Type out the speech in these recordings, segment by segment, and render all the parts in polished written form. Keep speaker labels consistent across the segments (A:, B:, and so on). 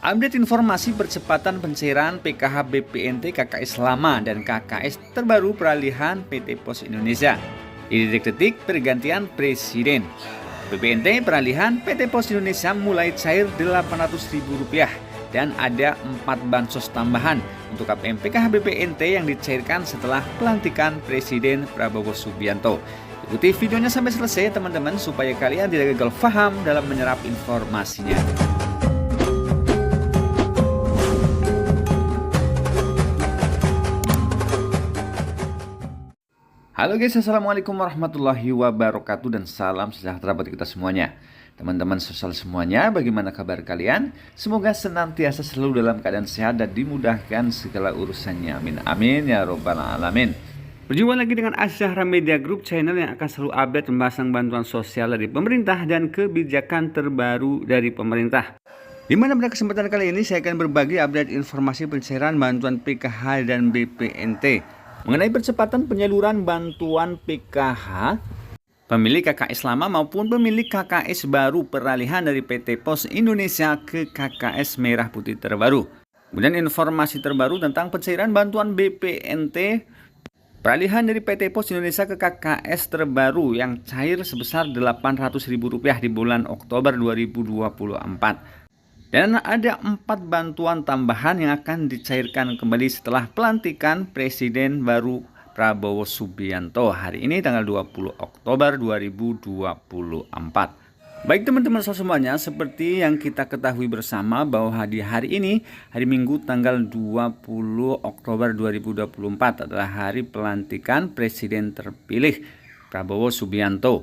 A: Update informasi percepatan pencairan PKH BPNT KKS lama dan KKS terbaru peralihan PT Pos Indonesia. Di detik-detik pergantian presiden, BPNT peralihan PT Pos Indonesia mulai cair Rp800.000 dan ada 4 bansos tambahan untuk KPM PKH BPNT yang dicairkan setelah pelantikan Presiden Prabowo Subianto. Ikuti videonya sampai selesai teman-teman supaya kalian tidak gagal paham dalam menyerap informasinya. Halo guys, assalamualaikum warahmatullahi wabarakatuh dan salam sejahtera buat kita semuanya. Teman-teman sosial semuanya, bagaimana kabar kalian? Semoga senantiasa selalu dalam keadaan sehat dan dimudahkan segala urusannya. Amin amin ya robbal alamin. Berjumpa lagi dengan Asyahra Media Group, channel yang akan selalu update pembahasan bantuan sosial dari pemerintah dan kebijakan terbaru dari pemerintah. Di mana pada kesempatan kali ini saya akan berbagi update informasi pencairan bantuan PKH dan BPNT. Mengenai percepatan penyaluran bantuan PKH, pemilik KKS lama maupun pemilik KKS baru peralihan dari PT Pos Indonesia ke KKS Merah Putih terbaru. Kemudian informasi terbaru tentang pencairan bantuan BPNT peralihan dari PT Pos Indonesia ke KKS terbaru yang cair sebesar Rp800.000 di bulan Oktober 2024. Dan ada 4 bantuan tambahan yang akan dicairkan kembali setelah pelantikan Presiden baru Prabowo Subianto hari ini tanggal 20 Oktober 2024. Baik teman-teman semuanya, seperti yang kita ketahui bersama bahwa di hari ini, hari Minggu tanggal 20 Oktober 2024 adalah hari pelantikan Presiden terpilih Prabowo Subianto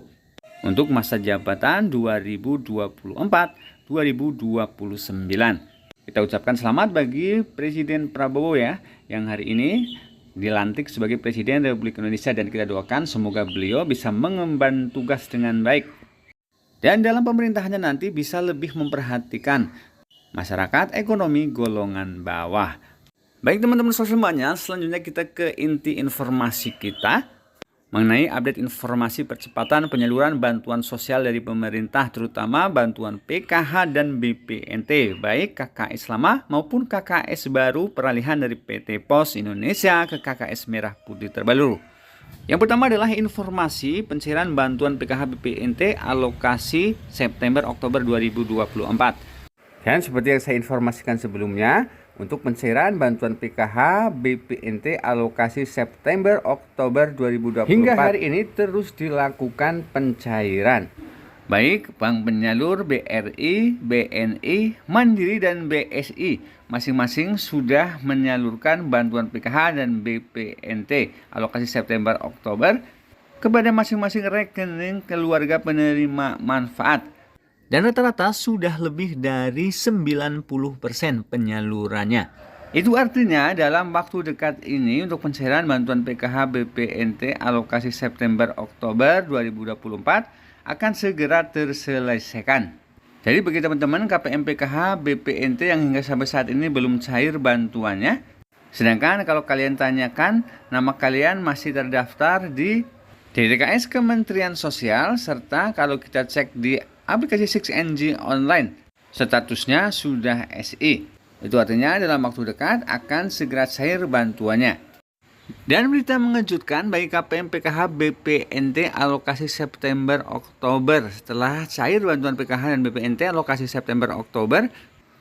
A: untuk masa jabatan 2024-2029. Kita ucapkan selamat bagi Presiden Prabowo ya, yang hari ini dilantik sebagai Presiden Republik Indonesia, dan kita doakan semoga beliau bisa mengemban tugas dengan baik. Dan dalam pemerintahannya nanti bisa lebih memperhatikan masyarakat ekonomi golongan bawah. Baik teman-teman semuanya, selanjutnya kita ke inti informasi kita mengenai update informasi percepatan penyaluran bantuan sosial dari pemerintah, terutama bantuan PKH dan BPNT, baik KKS lama maupun KKS baru peralihan dari PT Pos Indonesia ke KKS Merah Putih terbaru. Yang pertama adalah informasi pencairan bantuan PKH BPNT alokasi September-Oktober 2024. Dan seperti yang saya informasikan sebelumnya, untuk pencairan bantuan PKH BPNT alokasi September-Oktober 2024 hingga hari ini terus dilakukan pencairan. Baik bank penyalur BRI, BNI, Mandiri dan BSI masing-masing sudah menyalurkan bantuan PKH dan BPNT alokasi September-Oktober kepada masing-masing rekening keluarga penerima manfaat. Dan rata-rata sudah lebih dari 90% penyalurannya. Itu artinya dalam waktu dekat ini untuk pencairan bantuan PKH BPNT alokasi September-Oktober 2024 akan segera terselesaikan. Jadi bagi teman-teman KPM PKH BPNT yang hingga sampai saat ini belum cair bantuannya, sedangkan kalau kalian tanyakan nama kalian masih terdaftar di DTKS Kementerian Sosial, serta kalau kita cek di aplikasi 6NG online, statusnya sudah SI. Itu artinya dalam waktu dekat akan segera cair bantuannya. Dan berita mengejutkan bagi KPM PKH BPNT alokasi September-Oktober. Setelah cair bantuan PKH dan BPNT alokasi September-Oktober,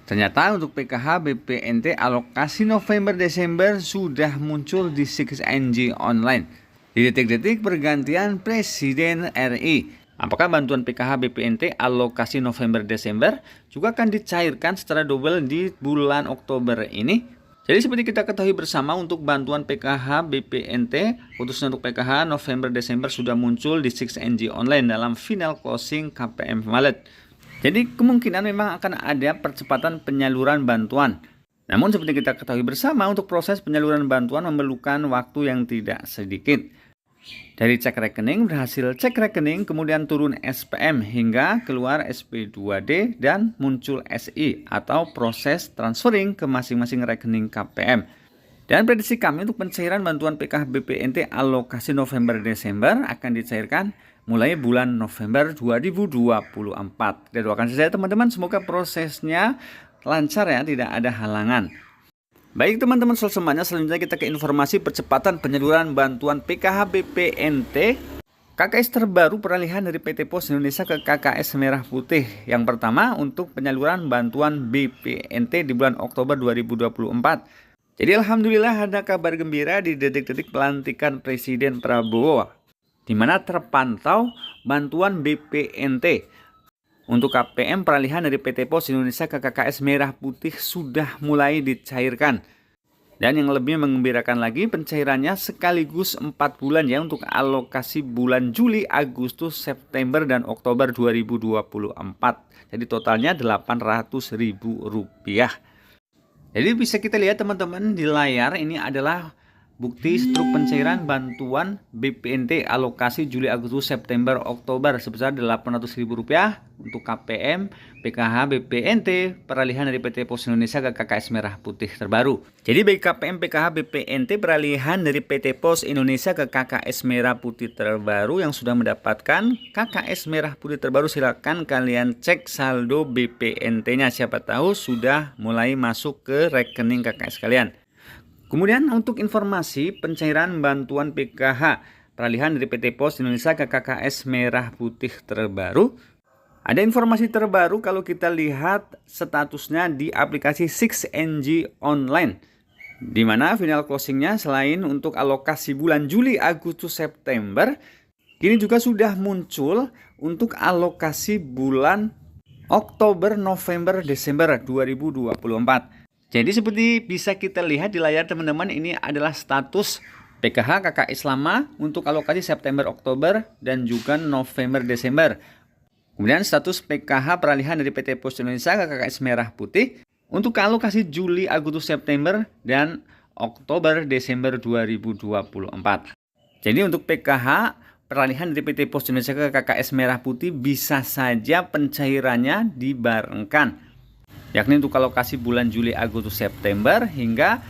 A: ternyata untuk PKH BPNT alokasi November-Desember sudah muncul di 6NG online. Di detik-detik pergantian Presiden RI. Apakah bantuan PKH BPNT alokasi November-Desember juga akan dicairkan secara double di bulan Oktober ini? Jadi seperti kita ketahui bersama, untuk bantuan PKH BPNT khususnya untuk PKH November-Desember sudah muncul di 6NG online dalam final closing KPM Wallet. Jadi kemungkinan memang akan ada percepatan penyaluran bantuan. Namun seperti kita ketahui bersama, untuk proses penyaluran bantuan memerlukan waktu yang tidak sedikit. Dari cek rekening, berhasil cek rekening, kemudian turun SPM hingga keluar SP2D dan muncul SI atau proses transferring ke masing-masing rekening KPM. Dan prediksi kami untuk pencairan bantuan PKH BPNT alokasi November-Desember akan dicairkan mulai bulan November 2024. Kita doakan saja teman-teman, semoga prosesnya lancar ya, tidak ada halangan. Baik teman-teman semuanya, selanjutnya kita ke informasi percepatan penyaluran bantuan PKH BPNT KKS terbaru peralihan dari PT Pos Indonesia ke KKS Merah Putih. Yang pertama untuk penyaluran bantuan BPNT di bulan Oktober 2024. Jadi alhamdulillah ada kabar gembira di detik-detik pelantikan Presiden Prabowo, di mana terpantau bantuan BPNT untuk KPM peralihan dari PT Pos Indonesia ke KKS Merah Putih sudah mulai dicairkan. Dan yang lebih mengembirakan lagi, pencairannya sekaligus 4 bulan ya, untuk alokasi bulan Juli, Agustus, September, dan Oktober 2024. Jadi totalnya Rp800.000. Jadi bisa kita lihat teman-teman di layar, ini adalah bukti struk pencairan bantuan BPNT alokasi Juli, Agustus, September, Oktober sebesar Rp800.000 untuk KPM, PKH, BPNT peralihan dari PT Pos Indonesia ke KKS Merah Putih terbaru. Jadi bagi KPM, PKH, BPNT peralihan dari PT Pos Indonesia ke KKS Merah Putih terbaru yang sudah mendapatkan KKS Merah Putih terbaru, silakan kalian cek saldo BPNT-nya, siapa tahu sudah mulai masuk ke rekening KKS kalian. Kemudian untuk informasi pencairan bantuan PKH peralihan dari PT Pos Indonesia ke KKS Merah Putih terbaru. Ada informasi terbaru kalau kita lihat statusnya di aplikasi 6NG Online, di mana final closingnya selain untuk alokasi bulan Juli, Agustus, September, kini juga sudah muncul untuk alokasi bulan Oktober, November, Desember 2024. Jadi seperti bisa kita lihat di layar teman-teman, ini adalah status PKH KKS lama untuk alokasi September, Oktober, dan juga November, Desember. Kemudian status PKH peralihan dari PT Pos Indonesia ke KKS Merah Putih untuk alokasi Juli, Agustus, September, dan Oktober, Desember 2024. Jadi untuk PKH peralihan dari PT Pos Indonesia ke KKS Merah Putih bisa saja pencairannya dibarengkan, yakni untuk alokasi bulan Juli, Agustus, September hingga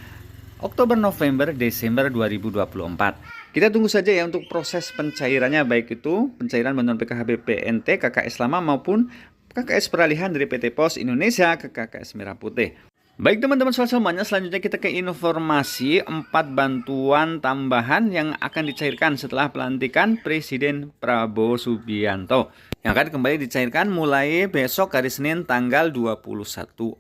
A: Oktober, November, Desember 2024. Kita tunggu saja ya untuk proses pencairannya, baik itu pencairan bantuan PKH BPNT KKS lama maupun KKS peralihan dari PT Pos Indonesia ke KKS Merah Putih. Baik teman-teman semuanya, selanjutnya kita ke informasi 4 bantuan tambahan yang akan dicairkan setelah pelantikan Presiden Prabowo Subianto, yang akan kembali dicairkan mulai besok hari Senin tanggal 21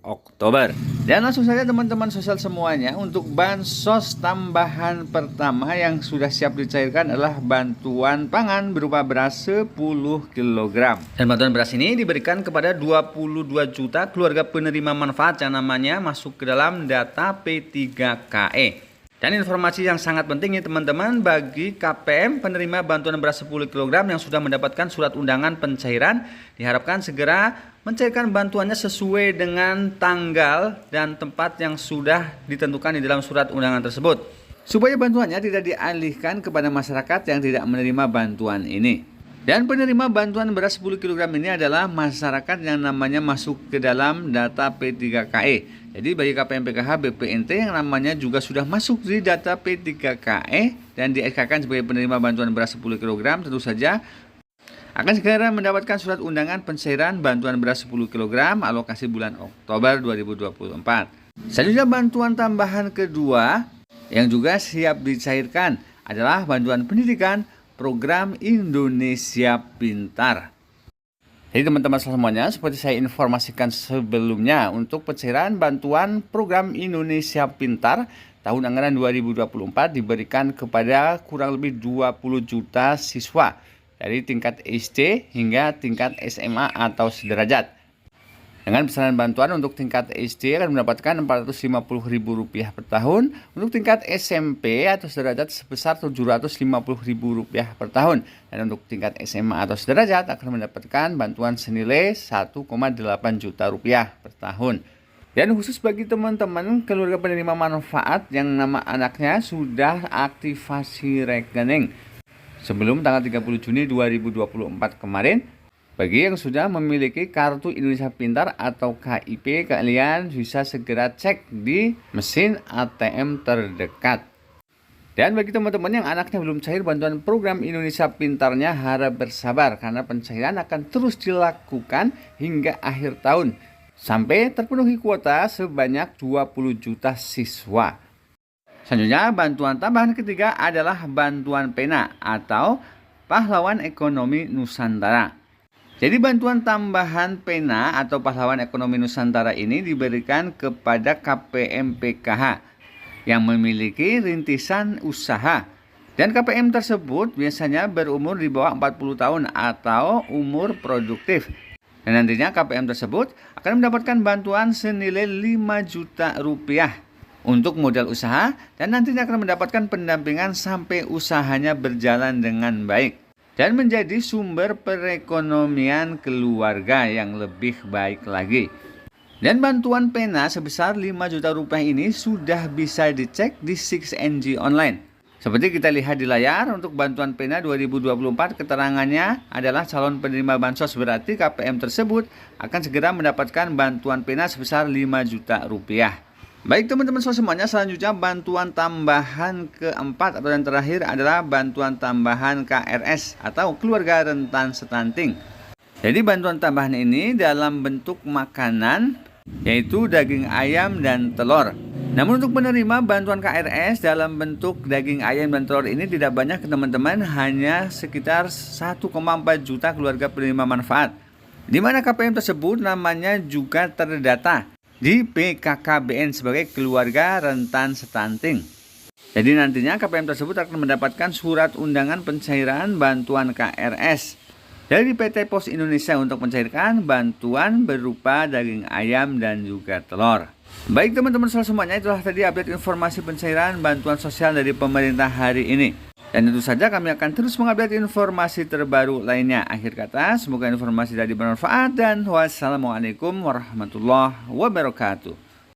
A: Oktober. Dan langsung saja teman-teman sosial semuanya, untuk bansos tambahan pertama yang sudah siap dicairkan adalah bantuan pangan berupa beras 10 kg. Dan bantuan beras ini diberikan kepada 22 juta keluarga penerima manfaat yang namanya masuk ke dalam data P3KE. Dan informasi yang sangat penting ini teman-teman, bagi KPM penerima bantuan beras 10 kg yang sudah mendapatkan surat undangan pencairan, diharapkan segera mencairkan bantuannya sesuai dengan tanggal dan tempat yang sudah ditentukan di dalam surat undangan tersebut, supaya bantuannya tidak dialihkan kepada masyarakat yang tidak menerima bantuan ini. Dan penerima bantuan beras 10 kg ini adalah masyarakat yang namanya masuk ke dalam data P3KE. Jadi bagi KPM, PKH, BPNT yang namanya juga sudah masuk di data P3KE dan di SK-kan sebagai penerima bantuan beras 10 kg, tentu saja akan segera mendapatkan surat undangan pencairan bantuan beras 10 kg alokasi bulan Oktober 2024. Selanjutnya bantuan tambahan kedua yang juga siap dicairkan adalah bantuan pendidikan program Indonesia Pintar. Jadi teman-teman semuanya, seperti saya informasikan sebelumnya, untuk pencairan bantuan program Indonesia Pintar tahun anggaran 2024 diberikan kepada kurang lebih 20 juta siswa dari tingkat SD hingga tingkat SMA atau sederajat. Dengan besaran bantuan untuk tingkat SD akan mendapatkan Rp450.000 per tahun, untuk tingkat SMP atau sederajat sebesar Rp750.000 per tahun, dan untuk tingkat SMA atau sederajat akan mendapatkan bantuan senilai Rp1,8 juta per tahun. Dan khusus bagi teman-teman keluarga penerima manfaat yang nama anaknya sudah aktivasi rekening sebelum tanggal 30 Juni 2024 kemarin, bagi yang sudah memiliki kartu Indonesia Pintar atau KIP, kalian bisa segera cek di mesin ATM terdekat. Dan bagi teman-teman yang anaknya belum cair bantuan program Indonesia Pintarnya, harap bersabar karena pencairan akan terus dilakukan hingga akhir tahun sampai terpenuhi kuota sebanyak 20 juta siswa. Selanjutnya, bantuan tambahan ketiga adalah bantuan pena atau pahlawan ekonomi Nusantara. Jadi bantuan tambahan pena atau pahlawan ekonomi Nusantara ini diberikan kepada KPM PKH yang memiliki rintisan usaha. Dan KPM tersebut biasanya berumur di bawah 40 tahun atau umur produktif. Dan nantinya KPM tersebut akan mendapatkan bantuan senilai 5 juta rupiah untuk modal usaha dan nantinya akan mendapatkan pendampingan sampai usahanya berjalan dengan baik dan menjadi sumber perekonomian keluarga yang lebih baik lagi. Dan bantuan pena sebesar 5 juta rupiah ini sudah bisa dicek di 6NG Online. Seperti kita lihat di layar, untuk bantuan pena 2024 keterangannya adalah calon penerima bansos, berarti KPM tersebut akan segera mendapatkan bantuan pena sebesar 5 juta rupiah. Baik teman-teman semuanya, selanjutnya bantuan tambahan keempat atau yang terakhir adalah bantuan tambahan KRS atau keluarga rentan stunting. Jadi bantuan tambahan ini dalam bentuk makanan, yaitu daging ayam dan telur. Namun untuk penerima bantuan KRS dalam bentuk daging ayam dan telur ini tidak banyak teman-teman, hanya sekitar 1,4 juta keluarga penerima manfaat. Di mana KPM tersebut namanya juga terdata di BKKBN sebagai keluarga rentan stunting. Jadi nantinya KPM tersebut akan mendapatkan surat undangan pencairan bantuan KRS dari PT Pos Indonesia untuk mencairkan bantuan berupa daging ayam dan juga telur. Baik teman-teman semuanya, itulah tadi update informasi pencairan bantuan sosial dari pemerintah hari ini. Dan tentu saja kami akan terus mengupdate informasi terbaru lainnya. Akhir kata, semoga informasi tadi bermanfaat dan wassalamualaikum warahmatullahi wabarakatuh.